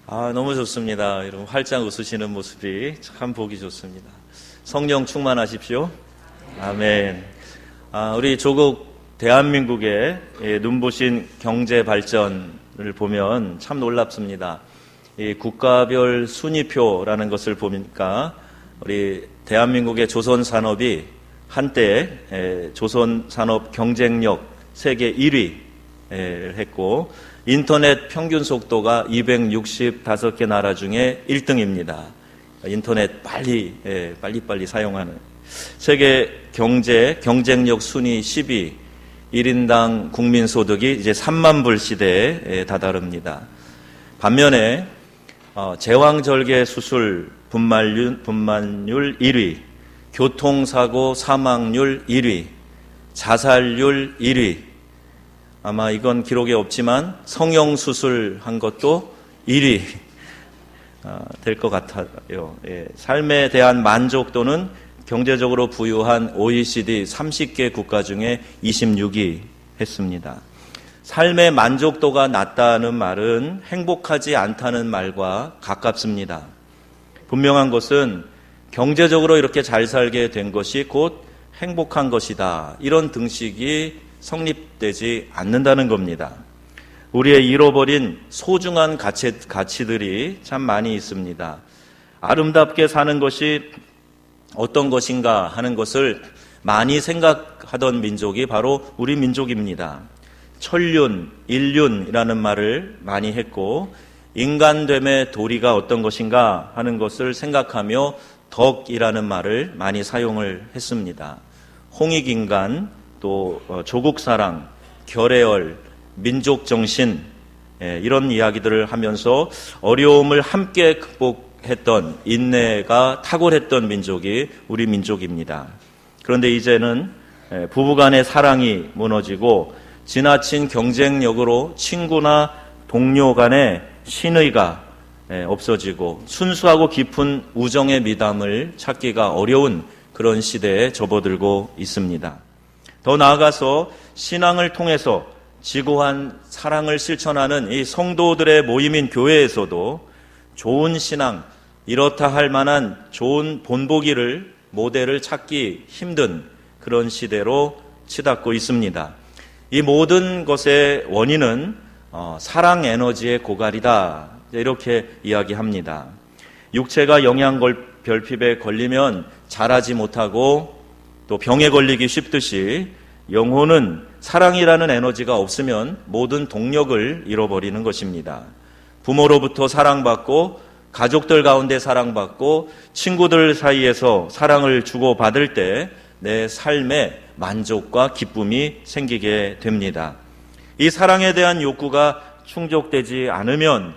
너무 좋습니다. 이런 활짝 웃으시는 모습이 참 보기 좋습니다. 성령 충만하십시오. 아멘. 우리 조국 대한민국의 눈부신 경제 발전을 보면 참 놀랍습니다. 이 국가별 순위표라는 것을 보니까 우리 대한민국의 조선 산업이 한때 조선 산업 경쟁력 세계 1위를 했고 인터넷 평균 속도가 265개 나라 중에 1등입니다. 인터넷 빨리빨리 사용하는 세계 경쟁력 순위 10위, 1인당 국민소득이 이제 3만 불 시대에 다다릅니다. 반면에 제왕절개 수술 분만율 1위, 교통사고 사망률 1위, 자살률 1위, 아마 이건 기록에 없지만 성형수술 한 것도 1위 될 것 같아요. 삶에 대한 만족도는 경제적으로 부유한 OECD 30개 국가 중에 26위 했습니다. 삶의 만족도가 낮다는 말은 행복하지 않다는 말과 가깝습니다. 분명한 것은 경제적으로 이렇게 잘 살게 된 것이 곧 행복한 것이다. 이런 등식이 성립되지 않는다는 겁니다. 우리의 잃어버린 소중한 가치들이 참 많이 있습니다. 아름답게 사는 것이 어떤 것인가 하는 것을 많이 생각하던 민족이 바로 우리 민족입니다. 천륜, 인륜이라는 말을 많이 했고 인간됨의 도리가 어떤 것인가 하는 것을 생각하며 덕이라는 말을 많이 사용을 했습니다. 홍익인간, 또 조국사랑, 결애열, 민족정신 이런 이야기들을 하면서 어려움을 함께 극복했던 인내가 탁월했던 민족이 우리 민족입니다. 그런데 이제는 부부간의 사랑이 무너지고 지나친 경쟁력으로 친구나 동료 간의 신의가 없어지고 순수하고 깊은 우정의 미담을 찾기가 어려운 그런 시대에 접어들고 있습니다. 더 나아가서 신앙을 통해서 지고한 사랑을 실천하는 이 성도들의 모임인 교회에서도 좋은 신앙, 이렇다 할 만한 좋은 본보기를, 모델을 찾기 힘든 그런 시대로 치닫고 있습니다. 이 모든 것의 원인은 사랑 에너지의 고갈이다. 이렇게 이야기합니다. 육체가 영양결핍에 걸리면 자라지 못하고 또 병에 걸리기 쉽듯이 영혼은 사랑이라는 에너지가 없으면 모든 동력을 잃어버리는 것입니다. 부모로부터 사랑받고 가족들 가운데 사랑받고 친구들 사이에서 사랑을 주고받을 때 내 삶에 만족과 기쁨이 생기게 됩니다. 이 사랑에 대한 욕구가 충족되지 않으면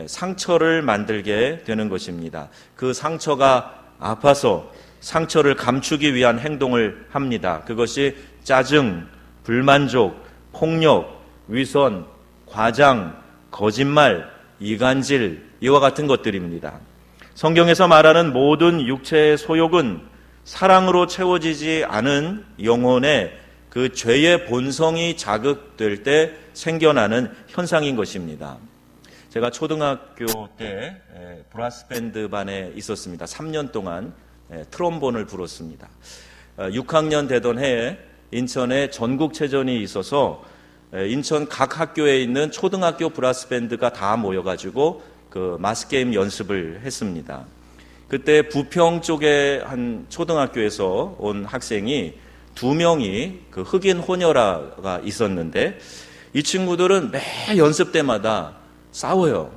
상처를 만들게 되는 것입니다. 그 상처가 아파서 상처를 감추기 위한 행동을 합니다. 그것이 짜증, 불만족, 폭력, 위선, 과장, 거짓말, 이간질 이와 같은 것들입니다. 성경에서 말하는 모든 육체의 소욕은 사랑으로 채워지지 않은 영혼의 그 죄의 본성이 자극될 때 생겨나는 현상인 것입니다. 제가 초등학교 때 브라스밴드 반에 있었습니다. 3년 동안 트롬본을 불었습니다. 6학년 되던 해에 인천에 전국체전이 있어서 인천 각 학교에 있는 초등학교 브라스밴드가 다 모여가지고 그 마스게임 연습을 했습니다. 그때 부평 쪽에 한 초등학교에서 온 학생이 2명이 그 흑인 혼혈아가 있었는데 이 친구들은 매 연습 때마다 싸워요.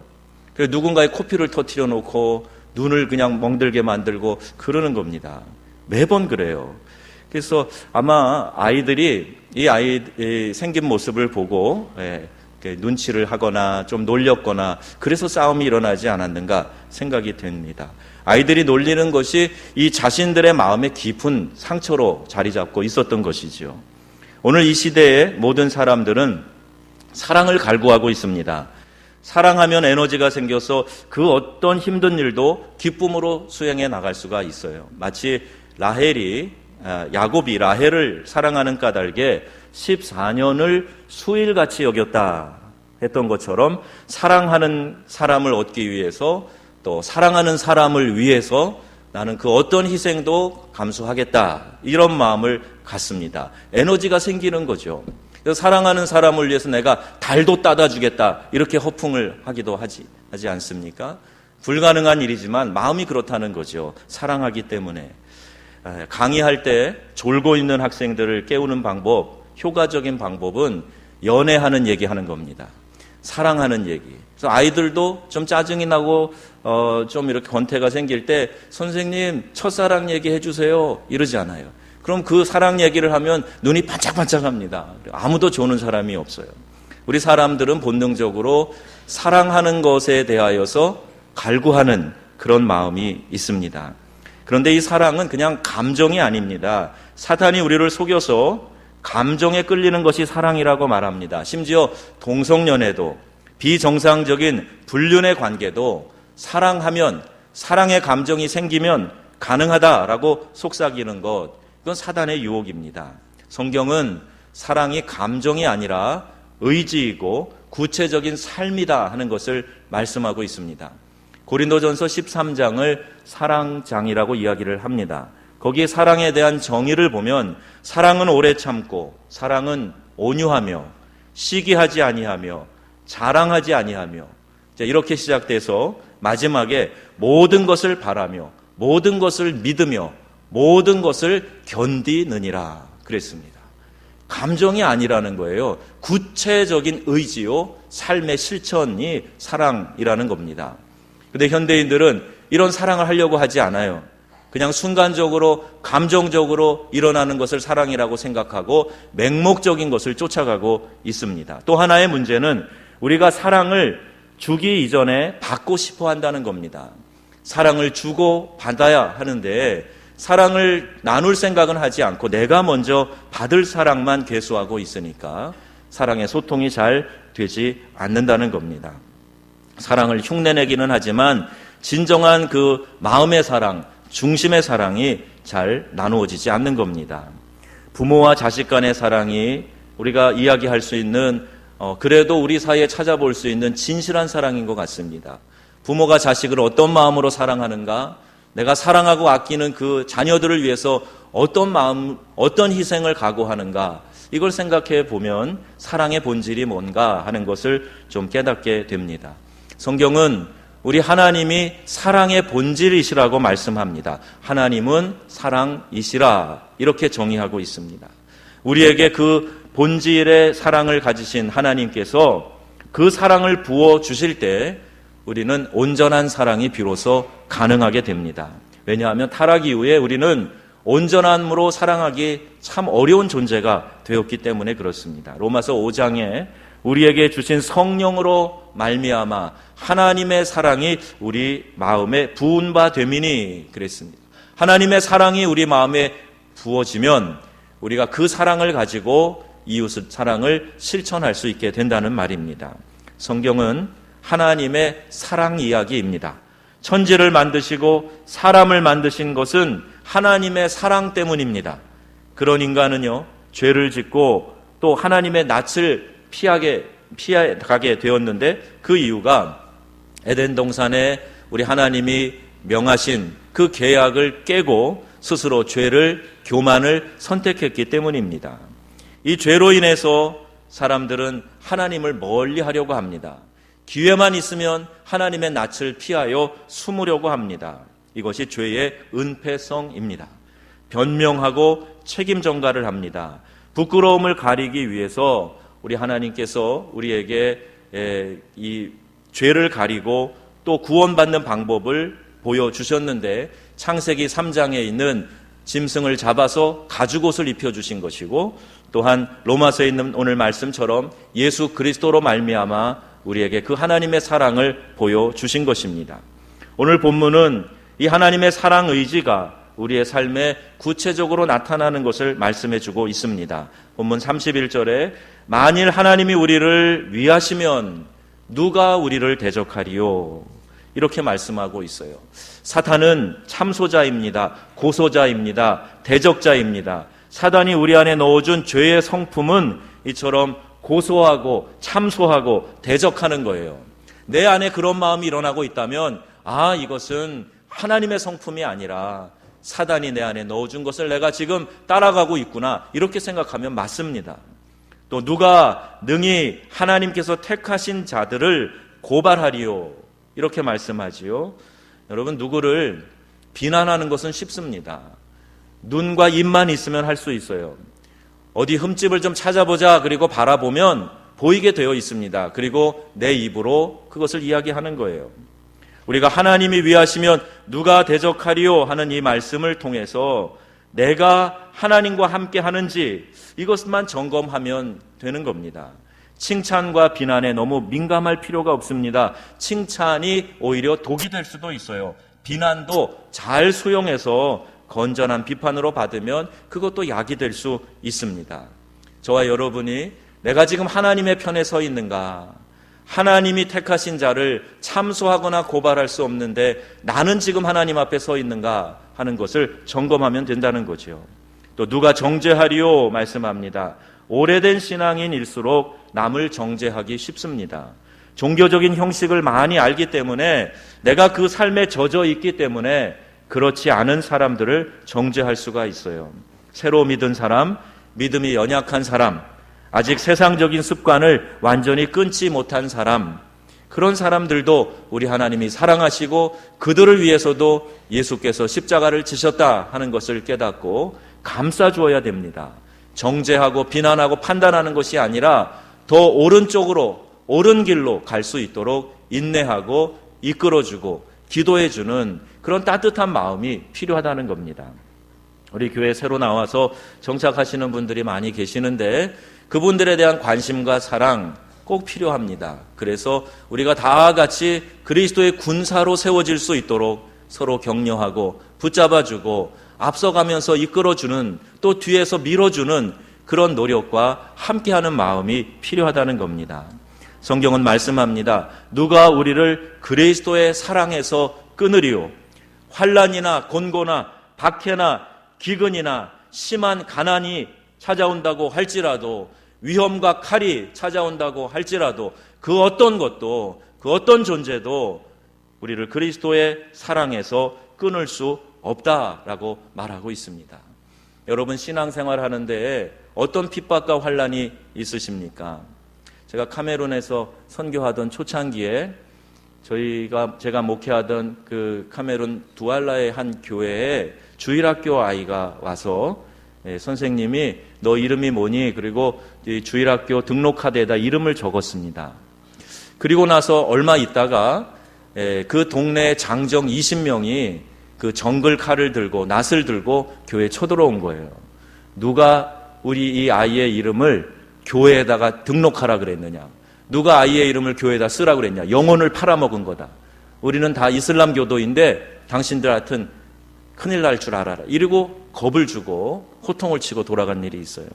그래서 누군가의 코피를 터뜨려 놓고 눈을 그냥 멍들게 만들고 그러는 겁니다. 매번 그래요. 그래서 아마 아이들이 이 아이의 생긴 모습을 보고 눈치를 하거나 좀 놀렸거나 그래서 싸움이 일어나지 않았는가 생각이 됩니다. 아이들이 놀리는 것이 이 자신들의 마음에 깊은 상처로 자리 잡고 있었던 것이죠. 오늘 이 시대의 모든 사람들은 사랑을 갈구하고 있습니다. 사랑하면 에너지가 생겨서 그 어떤 힘든 일도 기쁨으로 수행해 나갈 수가 있어요. 마치 야곱이 라헬을 사랑하는 까닭에 14년을 수일같이 여겼다 했던 것처럼 사랑하는 사람을 얻기 위해서 또 사랑하는 사람을 위해서 나는 그 어떤 희생도 감수하겠다, 이런 마음을 갖습니다. 에너지가 생기는 거죠. 그래서 사랑하는 사람을 위해서 내가 달도 따다 주겠다, 이렇게 허풍을 하기도 하지 않습니까? 불가능한 일이지만 마음이 그렇다는 거죠. 사랑하기 때문에. 강의할 때 졸고 있는 학생들을 깨우는 방법, 효과적인 방법은 연애하는 얘기하는 겁니다. 사랑하는 얘기. 그래서 아이들도 좀 짜증이 나고 좀 이렇게 권태가 생길 때 선생님 첫사랑 얘기해 주세요, 이러지 않아요. 그럼 그 사랑 얘기를 하면 눈이 반짝반짝합니다. 아무도 조는 사람이 없어요. 우리 사람들은 본능적으로 사랑하는 것에 대하여서 갈구하는 그런 마음이 있습니다. 그런데 이 사랑은 그냥 감정이 아닙니다. 사탄이 우리를 속여서 감정에 끌리는 것이 사랑이라고 말합니다. 심지어 동성연애도, 비정상적인 불륜의 관계도 사랑하면, 사랑의 감정이 생기면 가능하다라고 속삭이는 것, 이건 사단의 유혹입니다. 성경은 사랑이 감정이 아니라 의지이고 구체적인 삶이다 하는 것을 말씀하고 있습니다. 고린도전서 13장을 사랑장이라고 이야기를 합니다. 거기에 사랑에 대한 정의를 보면 사랑은 오래 참고, 사랑은 온유하며, 시기하지 아니하며, 자랑하지 아니하며, 이렇게 시작돼서 마지막에 모든 것을 바라며, 모든 것을 믿으며, 모든 것을 견디느니라 그랬습니다. 감정이 아니라는 거예요. 구체적인 의지요, 삶의 실천이 사랑이라는 겁니다. 근데 현대인들은 이런 사랑을 하려고 하지 않아요. 그냥 순간적으로, 감정적으로 일어나는 것을 사랑이라고 생각하고 맹목적인 것을 쫓아가고 있습니다. 또 하나의 문제는 우리가 사랑을 주기 이전에 받고 싶어 한다는 겁니다. 사랑을 주고 받아야 하는데 사랑을 나눌 생각은 하지 않고 내가 먼저 받을 사랑만 계수하고 있으니까 사랑의 소통이 잘 되지 않는다는 겁니다. 사랑을 흉내내기는 하지만 진정한 그 마음의 사랑, 중심의 사랑이 잘 나누어지지 않는 겁니다. 부모와 자식 간의 사랑이 우리가 이야기할 수 있는 그래도 우리 사이에 찾아볼 수 있는 진실한 사랑인 것 같습니다. 부모가 자식을 어떤 마음으로 사랑하는가, 내가 사랑하고 아끼는 그 자녀들을 위해서 어떤 마음, 어떤 희생을 각오하는가, 이걸 생각해 보면 사랑의 본질이 뭔가 하는 것을 좀 깨닫게 됩니다. 성경은 우리 하나님이 사랑의 본질이시라고 말씀합니다. 하나님은 사랑이시라, 이렇게 정의하고 있습니다. 우리에게 그 본질의 사랑을 가지신 하나님께서 그 사랑을 부어주실 때 우리는 온전한 사랑이 비로소 가능하게 됩니다. 왜냐하면 타락 이후에 우리는 온전함으로 사랑하기 참 어려운 존재가 되었기 때문에 그렇습니다. 로마서 5장에 우리에게 주신 성령으로 말미암아 하나님의 사랑이 우리 마음에 부은 바 됨이니 그랬습니다. 하나님의 사랑이 우리 마음에 부어지면 우리가 그 사랑을 가지고 이웃의 사랑을 실천할 수 있게 된다는 말입니다. 성경은 하나님의 사랑 이야기입니다. 천지를 만드시고 사람을 만드신 것은 하나님의 사랑 때문입니다. 그런 인간은요, 죄를 짓고 또 하나님의 낯을 피해가게 되었는데 그 이유가 에덴 동산에 우리 하나님이 명하신 그 계약을 깨고 스스로 죄를, 교만을 선택했기 때문입니다. 이 죄로 인해서 사람들은 하나님을 멀리 하려고 합니다. 기회만 있으면 하나님의 낯을 피하여 숨으려고 합니다. 이것이 죄의 은폐성입니다. 변명하고 책임 전가를 합니다. 부끄러움을 가리기 위해서 우리 하나님께서 우리에게 이 죄를 가리고 또 구원받는 방법을 보여주셨는데 창세기 3장에 있는 짐승을 잡아서 가죽옷을 입혀주신 것이고 또한 로마서에 있는 오늘 말씀처럼 예수 그리스도로 말미암아 우리에게 그 하나님의 사랑을 보여주신 것입니다. 오늘 본문은 이 하나님의 사랑 의지가 우리의 삶에 구체적으로 나타나는 것을 말씀해주고 있습니다. 본문 31절에 만일 하나님이 우리를 위하시면 누가 우리를 대적하리요? 이렇게 말씀하고 있어요. 사탄은 참소자입니다. 고소자입니다. 대적자입니다. 사단이 우리 안에 넣어준 죄의 성품은 이처럼 고소하고 참소하고 대적하는 거예요. 내 안에 그런 마음이 일어나고 있다면 이것은 하나님의 성품이 아니라 사단이 내 안에 넣어준 것을 내가 지금 따라가고 있구나, 이렇게 생각하면 맞습니다. 또 누가 능히 하나님께서 택하신 자들을 고발하리요, 이렇게 말씀하지요. 여러분, 누구를 비난하는 것은 쉽습니다. 눈과 입만 있으면 할 수 있어요. 어디 흠집을 좀 찾아보자, 그리고 바라보면 보이게 되어 있습니다. 그리고 내 입으로 그것을 이야기하는 거예요. 우리가 하나님이 위하시면 누가 대적하리요 하는 이 말씀을 통해서 내가 하나님과 함께 하는지 이것만 점검하면 되는 겁니다. 칭찬과 비난에 너무 민감할 필요가 없습니다. 칭찬이 오히려 독이 될 수도 있어요. 비난도 잘 수용해서 건전한 비판으로 받으면 그것도 약이 될 수 있습니다. 저와 여러분이 내가 지금 하나님의 편에 서 있는가, 하나님이 택하신 자를 참소하거나 고발할 수 없는데 나는 지금 하나님 앞에 서 있는가 하는 것을 점검하면 된다는 거죠. 또 누가 정죄하리요 말씀합니다. 오래된 신앙인일수록 남을 정죄하기 쉽습니다. 종교적인 형식을 많이 알기 때문에, 내가 그 삶에 젖어 있기 때문에 그렇지 않은 사람들을 정죄할 수가 있어요. 새로 믿은 사람, 믿음이 연약한 사람, 아직 세상적인 습관을 완전히 끊지 못한 사람, 그런 사람들도 우리 하나님이 사랑하시고 그들을 위해서도 예수께서 십자가를 지셨다 하는 것을 깨닫고 감싸주어야 됩니다. 정죄하고 비난하고 판단하는 것이 아니라 더 오른쪽으로, 옳은 길로 갈 수 있도록 인내하고 이끌어주고 기도해주는 그런 따뜻한 마음이 필요하다는 겁니다. 우리 교회에 새로 나와서 정착하시는 분들이 많이 계시는데 그분들에 대한 관심과 사랑 꼭 필요합니다. 그래서 우리가 다 같이 그리스도의 군사로 세워질 수 있도록 서로 격려하고 붙잡아주고 앞서가면서 이끌어주는, 또 뒤에서 밀어주는 그런 노력과 함께하는 마음이 필요하다는 겁니다. 성경은 말씀합니다. 누가 우리를 그리스도의 사랑에서 끊으리요? 환난이나 곤고나 박해나 기근이나 심한 가난이 찾아온다고 할지라도, 위험과 칼이 찾아온다고 할지라도, 그 어떤 것도, 그 어떤 존재도 우리를 그리스도의 사랑에서 끊을 수 없다라고 말하고 있습니다. 여러분, 신앙생활 하는데 어떤 핍박과 환난이 있으십니까? 제가 카메룬에서 선교하던 초창기에 제가 목회하던 그 카메룬 두알라의 한 교회에 주일학교 아이가 와서 선생님이 너 이름이 뭐니? 그리고 주일학교 등록카드에다 이름을 적었습니다. 그리고 나서 얼마 있다가 그 동네 장정 20명이 그 정글 칼을 들고 낫을 들고 교회에 쳐들어온 거예요. 누가 우리 이 아이의 이름을 교회에다가 등록하라 그랬느냐? 누가 아이의 이름을 교회에다 쓰라 그랬냐? 영혼을 팔아먹은 거다. 우리는 다 이슬람 교도인데 당신들 하여튼 큰일 날 줄 알아라. 이러고 겁을 주고 호통을 치고 돌아간 일이 있어요.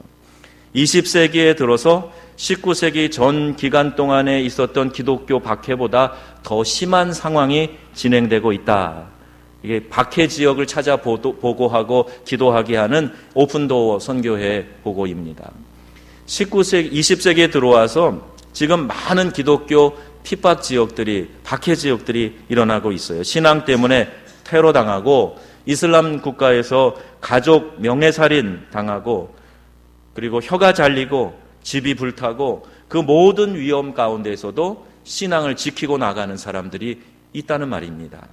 20세기에 들어서 19세기 전 기간 동안에 있었던 기독교 박해보다 더 심한 상황이 진행되고 있다. 이게 박해 지역을 찾아 보고하고 기도하게 하는 오픈도어 선교회 보고입니다. 19세기, 20세기에 들어와서 지금 많은 기독교 핍박 지역들이, 박해 지역들이 일어나고 있어요. 신앙 때문에 테러 당하고, 이슬람 국가에서 가족 명예살인 당하고, 그리고 혀가 잘리고 집이 불타고, 그 모든 위험 가운데에서도 신앙을 지키고 나가는 사람들이 있다는 말입니다.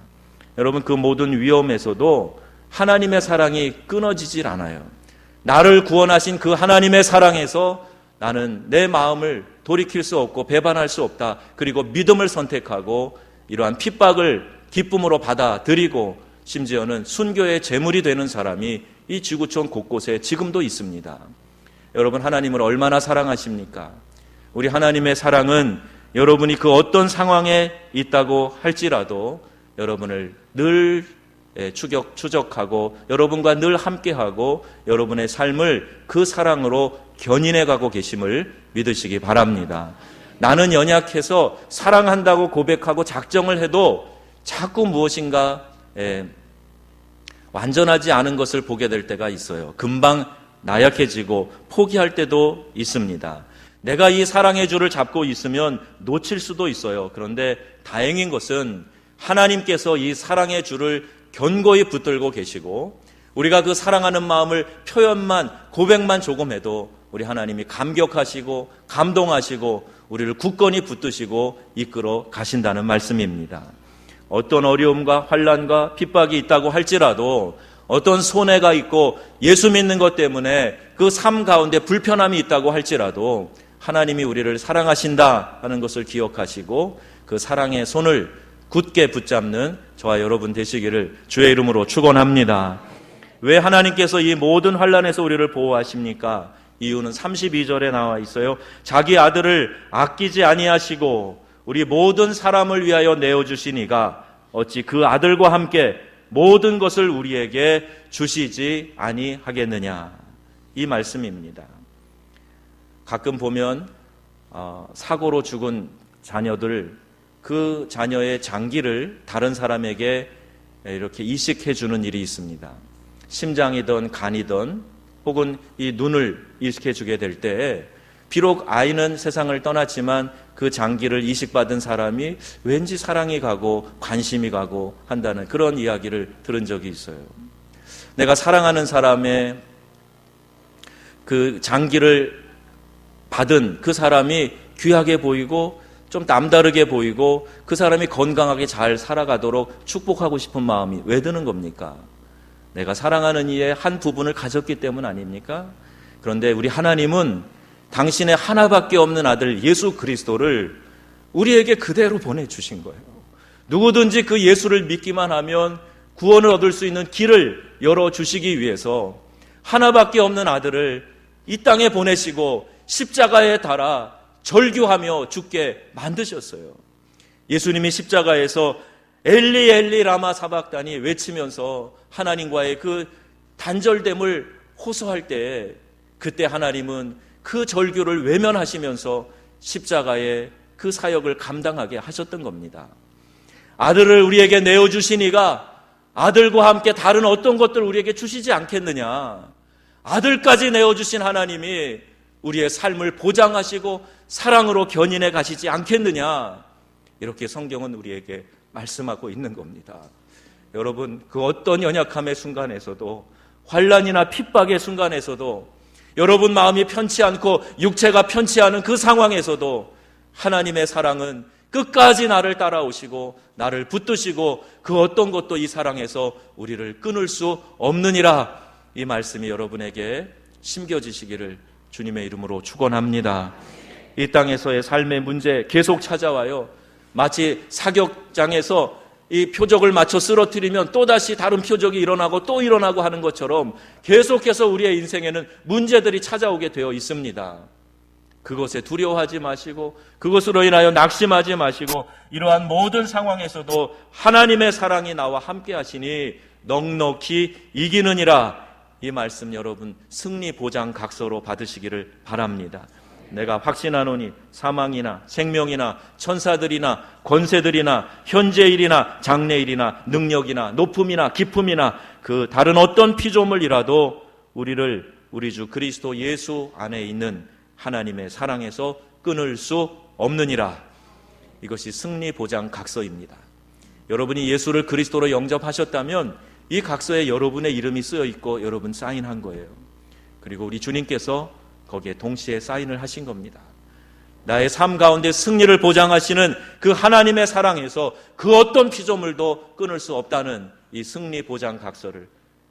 여러분, 그 모든 위험에서도 하나님의 사랑이 끊어지질 않아요. 나를 구원하신 그 하나님의 사랑에서 나는 내 마음을 돌이킬 수 없고 배반할 수 없다. 그리고 믿음을 선택하고 이러한 핍박을 기쁨으로 받아들이고 심지어는 순교의 제물이 되는 사람이 이 지구촌 곳곳에 지금도 있습니다. 여러분, 하나님을 얼마나 사랑하십니까? 우리 하나님의 사랑은 여러분이 그 어떤 상황에 있다고 할지라도 여러분을 늘 추적하고 여러분과 늘 함께하고 여러분의 삶을 그 사랑으로 견인해 가고 계심을 믿으시기 바랍니다. 나는 연약해서 사랑한다고 고백하고 작정을 해도 자꾸 무엇인가 완전하지 않은 것을 보게 될 때가 있어요. 금방 나약해지고 포기할 때도 있습니다. 내가 이 사랑의 줄을 잡고 있으면 놓칠 수도 있어요. 그런데 다행인 것은 하나님께서 이 사랑의 줄을 견고히 붙들고 계시고 우리가 그 사랑하는 마음을 표현만, 고백만 조금 해도 우리 하나님이 감격하시고 감동하시고 우리를 굳건히 붙드시고 이끌어 가신다는 말씀입니다. 어떤 어려움과 환난과 핍박이 있다고 할지라도, 어떤 손해가 있고 예수 믿는 것 때문에 그 삶 가운데 불편함이 있다고 할지라도 하나님이 우리를 사랑하신다 하는 것을 기억하시고 그 사랑의 손을 굳게 붙잡는 저와 여러분 되시기를 주의 이름으로 축원합니다. 왜 하나님께서 이 모든 환난에서 우리를 보호하십니까? 이유는 32절에 나와 있어요. 자기 아들을 아끼지 아니하시고 우리 모든 사람을 위하여 내어주시니가 어찌 그 아들과 함께 모든 것을 우리에게 주시지 아니하겠느냐, 이 말씀입니다. 가끔 보면 사고로 죽은 자녀들, 그 자녀의 장기를 다른 사람에게 이렇게 이식해 주는 일이 있습니다. 심장이든 간이든 혹은 이 눈을 이식해 주게 될 때 비록 아이는 세상을 떠났지만 그 장기를 이식받은 사람이 왠지 사랑이 가고 관심이 가고 한다는 그런 이야기를 들은 적이 있어요. 내가 사랑하는 사람의 그 장기를 받은 그 사람이 귀하게 보이고 좀 남다르게 보이고 그 사람이 건강하게 잘 살아가도록 축복하고 싶은 마음이 왜 드는 겁니까? 내가 사랑하는 이의 한 부분을 가졌기 때문 아닙니까? 그런데 우리 하나님은 당신의 하나밖에 없는 아들 예수 그리스도를 우리에게 그대로 보내주신 거예요. 누구든지 그 예수를 믿기만 하면 구원을 얻을 수 있는 길을 열어주시기 위해서 하나밖에 없는 아들을 이 땅에 보내시고 십자가에 달아 절규하며 죽게 만드셨어요. 예수님이 십자가에서 엘리 엘리 라마 사박다니 외치면서 하나님과의 그 단절됨을 호소할 때, 그때 하나님은 그 절규를 외면하시면서 십자가의 그 사역을 감당하게 하셨던 겁니다. 아들을 우리에게 내어주시니가 아들과 함께 다른 어떤 것들 우리에게 주시지 않겠느냐. 아들까지 내어주신 하나님이 우리의 삶을 보장하시고 사랑으로 견인해 가시지 않겠느냐. 이렇게 성경은 우리에게 말씀하고 있는 겁니다. 여러분, 그 어떤 연약함의 순간에서도, 환난이나 핍박의 순간에서도, 여러분 마음이 편치 않고 육체가 편치 않은 그 상황에서도 하나님의 사랑은 끝까지 나를 따라오시고 나를 붙드시고 그 어떤 것도 이 사랑에서 우리를 끊을 수 없느니라. 이 말씀이 여러분에게 심겨지시기를 주님의 이름으로 축원합니다. 이 땅에서의 삶의 문제 계속 찾아와요. 마치 사격장에서 이 표적을 맞춰 쓰러뜨리면 또다시 다른 표적이 일어나고 또 일어나고 하는 것처럼 계속해서 우리의 인생에는 문제들이 찾아오게 되어 있습니다. 그것에 두려워하지 마시고 그것으로 인하여 낙심하지 마시고 이러한 모든 상황에서도 하나님의 사랑이 나와 함께 하시니 넉넉히 이기느니라. 이 말씀 여러분 승리 보장 각서로 받으시기를 바랍니다. 내가 확신하노니 사망이나 생명이나 천사들이나 권세들이나 현재일이나 장래일이나 능력이나 높음이나 깊음이나 그 다른 어떤 피조물이라도 우리를 우리 주 그리스도 예수 안에 있는 하나님의 사랑에서 끊을 수 없느니라. 이것이 승리 보장 각서입니다. 여러분이 예수를 그리스도로 영접하셨다면 이 각서에 여러분의 이름이 쓰여 있고 여러분 사인한 거예요. 그리고 우리 주님께서 거기에 동시에 사인을 하신 겁니다. 나의 삶 가운데 승리를 보장하시는 그 하나님의 사랑에서 그 어떤 피조물도 끊을 수 없다는 이 승리 보장 각서를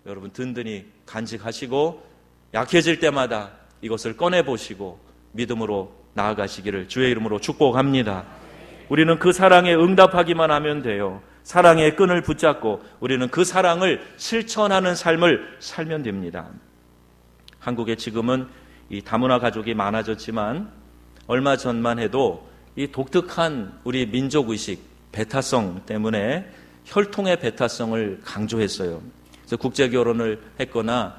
여러분 든든히 간직하시고 약해질 때마다 이것을 꺼내보시고 믿음으로 나아가시기를 주의 이름으로 축복합니다. 우리는 그 사랑에 응답하기만 하면 돼요. 사랑의 끈을 붙잡고 우리는 그 사랑을 실천하는 삶을 살면 됩니다. 한국에 지금은 이 다문화 가족이 많아졌지만 얼마 전만 해도 이 독특한 우리 민족의식, 배타성 때문에 혈통의 배타성을 강조했어요. 그래서 국제결혼을 했거나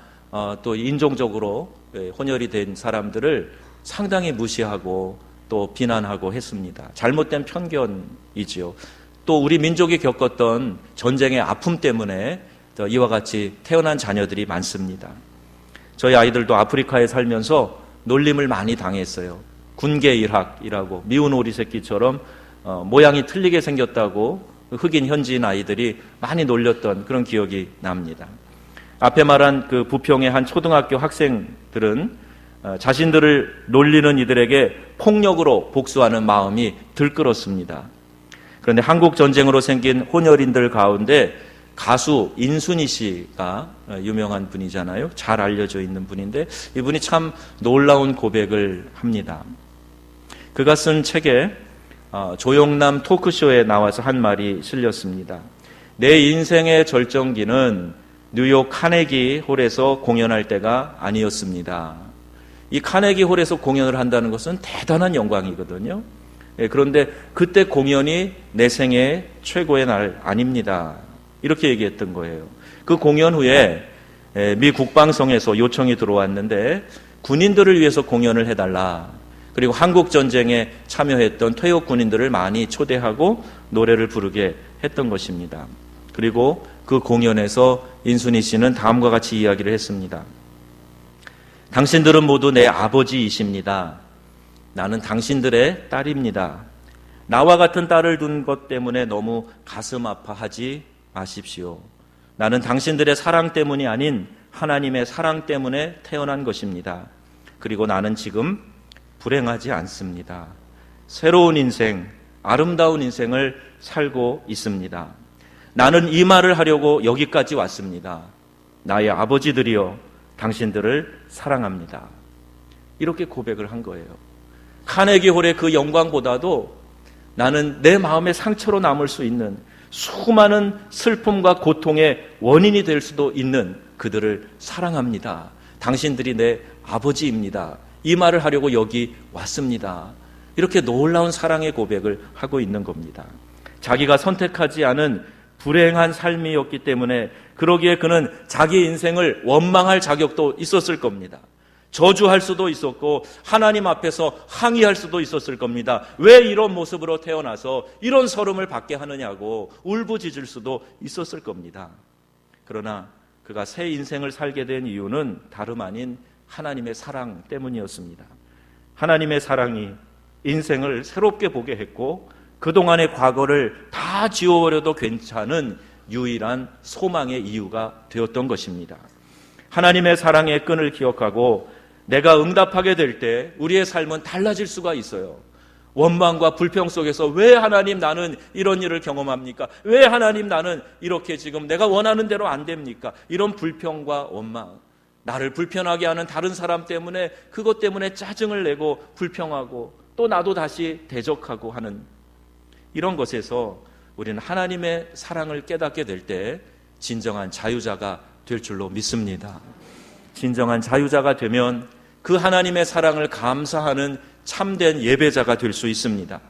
또 인종적으로 혼혈이 된 사람들을 상당히 무시하고 또 비난하고 했습니다. 잘못된 편견이지요. 또 우리 민족이 겪었던 전쟁의 아픔 때문에 이와 같이 태어난 자녀들이 많습니다. 저희 아이들도 아프리카에 살면서 놀림을 많이 당했어요. 군계일학이라고 미운 오리 새끼처럼 모양이 틀리게 생겼다고 흑인 현지인 아이들이 많이 놀렸던 그런 기억이 납니다. 앞에 말한 그 부평의 한 초등학교 학생들은 자신들을 놀리는 이들에게 폭력으로 복수하는 마음이 들끓었습니다. 그런데 한국 전쟁으로 생긴 혼혈인들 가운데 가수 인순이 씨가 유명한 분이잖아요. 잘 알려져 있는 분인데 이분이 참 놀라운 고백을 합니다. 그가 쓴 책에 조영남 토크쇼에 나와서 한 말이 실렸습니다. 내 인생의 절정기는 뉴욕 카네기 홀에서 공연할 때가 아니었습니다. 이 카네기 홀에서 공연을 한다는 것은 대단한 영광이거든요. 그런데 그때 공연이 내 생애 최고의 날 아닙니다. 이렇게 얘기했던 거예요. 그 공연 후에 미 국방성에서 요청이 들어왔는데 군인들을 위해서 공연을 해달라. 그리고 한국 전쟁에 참여했던 퇴역 군인들을 많이 초대하고 노래를 부르게 했던 것입니다. 그리고 그 공연에서 인순이 씨는 다음과 같이 이야기를 했습니다. 당신들은 모두 내 아버지이십니다. 나는 당신들의 딸입니다. 나와 같은 딸을 둔 것 때문에 너무 가슴 아파하지 마십시오. 나는 당신들의 사랑 때문이 아닌 하나님의 사랑 때문에 태어난 것입니다. 그리고 나는 지금 불행하지 않습니다. 새로운 인생, 아름다운 인생을 살고 있습니다. 나는 이 말을 하려고 여기까지 왔습니다. 나의 아버지들이여, 당신들을 사랑합니다. 이렇게 고백을 한 거예요. 카네기 홀의 그 영광보다도 나는 내 마음의 상처로 남을 수 있는 수많은 슬픔과 고통의 원인이 될 수도 있는 그들을 사랑합니다. 당신들이 내 아버지입니다. 이 말을 하려고 여기 왔습니다. 이렇게 놀라운 사랑의 고백을 하고 있는 겁니다. 자기가 선택하지 않은 불행한 삶이었기 때문에 그러기에 그는 자기 인생을 원망할 자격도 있었을 겁니다. 저주할 수도 있었고 하나님 앞에서 항의할 수도 있었을 겁니다. 왜 이런 모습으로 태어나서 이런 서름을 받게 하느냐고 울부짖을 수도 있었을 겁니다. 그러나 그가 새 인생을 살게 된 이유는 다름 아닌 하나님의 사랑 때문이었습니다. 하나님의 사랑이 인생을 새롭게 보게 했고 그동안의 과거를 다 지워버려도 괜찮은 유일한 소망의 이유가 되었던 것입니다. 하나님의 사랑의 끈을 기억하고 내가 응답하게 될 때 우리의 삶은 달라질 수가 있어요. 원망과 불평 속에서 왜 하나님 나는 이런 일을 경험합니까? 왜 하나님 나는 이렇게 지금 내가 원하는 대로 안 됩니까? 이런 불평과 원망, 나를 불편하게 하는 다른 사람 때문에 그것 때문에 짜증을 내고 불평하고 또 나도 다시 대적하고 하는 이런 것에서 우리는 하나님의 사랑을 깨닫게 될 때 진정한 자유자가 될 줄로 믿습니다. 진정한 자유자가 되면 그 하나님의 사랑을 감사하는 참된 예배자가 될 수 있습니다.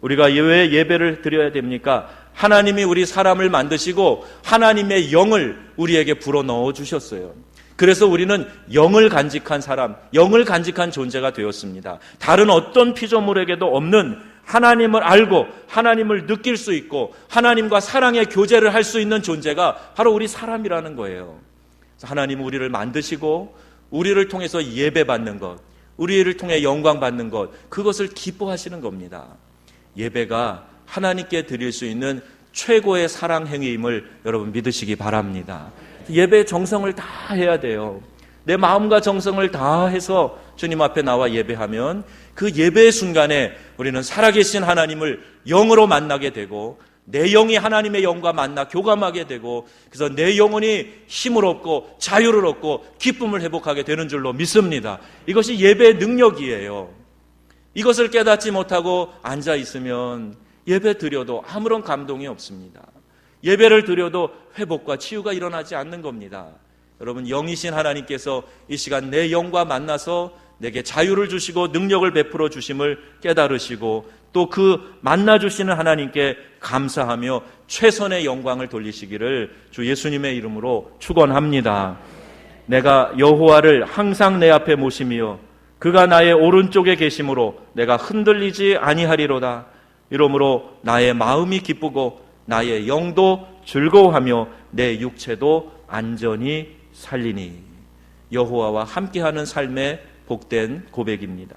우리가 왜 예배를 드려야 됩니까? 하나님이 우리 사람을 만드시고 하나님의 영을 우리에게 불어넣어 주셨어요. 그래서 우리는 영을 간직한 사람, 영을 간직한 존재가 되었습니다. 다른 어떤 피조물에게도 없는 하나님을 알고 하나님을 느낄 수 있고 하나님과 사랑의 교제를 할 수 있는 존재가 바로 우리 사람이라는 거예요. 하나님은 우리를 만드시고 우리를 통해서 예배받는 것, 우리를 통해 영광 받는 것, 그것을 기뻐하시는 겁니다. 예배가 하나님께 드릴 수 있는 최고의 사랑 행위임을 여러분 믿으시기 바랍니다. 예배의 정성을 다 해야 돼요. 내 마음과 정성을 다 해서 주님 앞에 나와 예배하면 그 예배의 순간에 우리는 살아계신 하나님을 영으로 만나게 되고 내 영이 하나님의 영과 만나 교감하게 되고 그래서 내 영혼이 힘을 얻고 자유를 얻고 기쁨을 회복하게 되는 줄로 믿습니다. 이것이 예배의 능력이에요. 이것을 깨닫지 못하고 앉아 있으면 예배 드려도 아무런 감동이 없습니다. 예배를 드려도 회복과 치유가 일어나지 않는 겁니다. 여러분, 영이신 하나님께서 이 시간 내 영과 만나서 내게 자유를 주시고 능력을 베풀어 주심을 깨달으시고 또 그 만나 주시는 하나님께 감사하며 최선의 영광을 돌리시기를 주 예수님의 이름으로 축원합니다. 내가 여호와를 항상 내 앞에 모시며 그가 나의 오른쪽에 계심으로 내가 흔들리지 아니하리로다. 이러므로 나의 마음이 기쁘고 나의 영도 즐거워하며 내 육체도 안전히 살리니. 여호와와 함께하는 삶의 복된 고백입니다.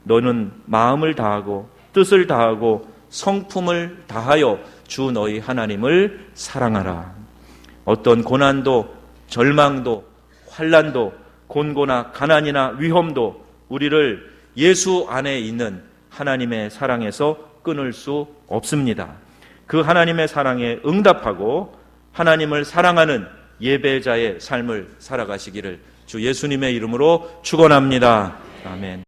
너는 마음을 다하고 뜻을 다하고 성품을 다하여 주 너희 하나님을 사랑하라. 어떤 고난도 절망도 환난도 곤고나 가난이나 위험도 우리를 예수 안에 있는 하나님의 사랑에서 끊을 수 없습니다. 그 하나님의 사랑에 응답하고 하나님을 사랑하는 예배자의 삶을 살아가시기를 주 예수님의 이름으로 축원합니다. 아멘.